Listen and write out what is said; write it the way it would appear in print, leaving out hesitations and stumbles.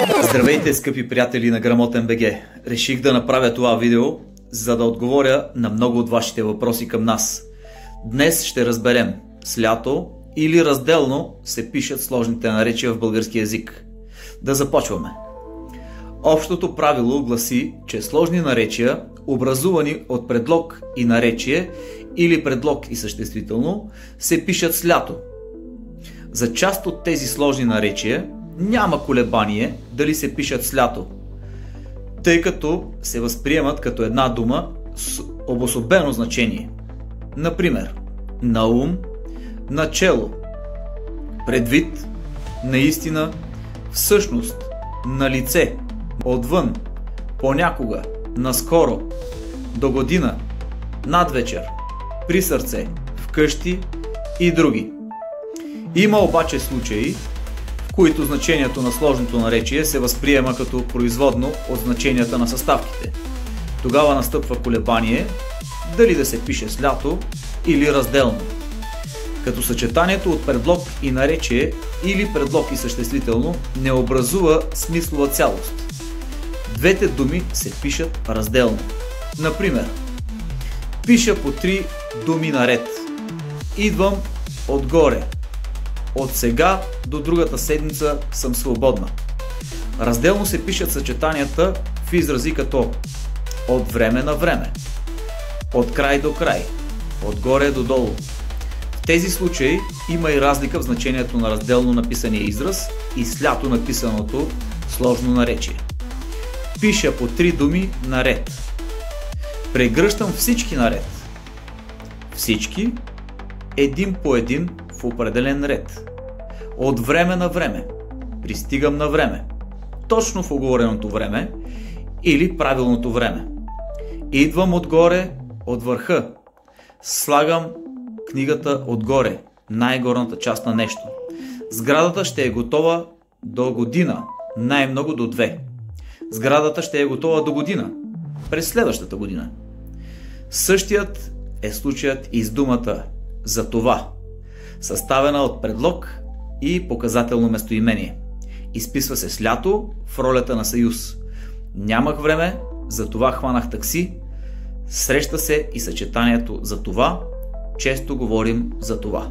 Здравейте, скъпи приятели на Грамотен БГ! Реших да направя това видео, за да отговоря на много от вашите въпроси към нас. Днес ще разберем с лято или разделно се пишат сложните наречия в български език. Да започваме. Общото правило гласи, че сложни наречия, образувани от предлог и наречие или предлог и съществително, се пишат с лято. За част от тези сложни наречия няма колебание дали се пишат с лято, тъй като се възприемат като една дума с обособено значение. Например, наум, начело, предвид, наистина, всъщност, на лице, отвън, понякога, наскоро, до година, надвечер, при сърце, вкъщи и други. Има обаче случаи, в които значението на сложното наречие се възприема като производно от значенията на съставките. Тогава настъпва колебание дали да се пише с лято или разделно. Като съчетанието от предлог и наречие или предлог и съществително не образува смислова цялост. Двете думи се пишат разделно. Например, пиша по 3 думи наред. Идвам отгоре. От сега до другата седмица съм свободна. Разделно се пишат съчетанията в изрази като от време на време, от край до край, отгоре до долу. В тези случаи има и разлика в значението на разделно написания израз и с лято написаното сложно наречие. Пиша по 3 думи наред. Прегръщам всички наред. Всички един по един в определен ред. От време на време. Пристигам на време. Точно в оговореното време или правилното време. Идвам отгоре, от върха. Слагам книгата отгоре, най-горната част на нещо. Сградата ще е готова до година, най-много до 2. Сградата ще е готова до година, през следващата година. Същият е случаят и с думата за това, съставена от предлог и показателно местоимение. Изписва се с лято в ролята на съюз. Нямах време, затова хванах такси. Среща се и съчетанието за това. Често говорим за това.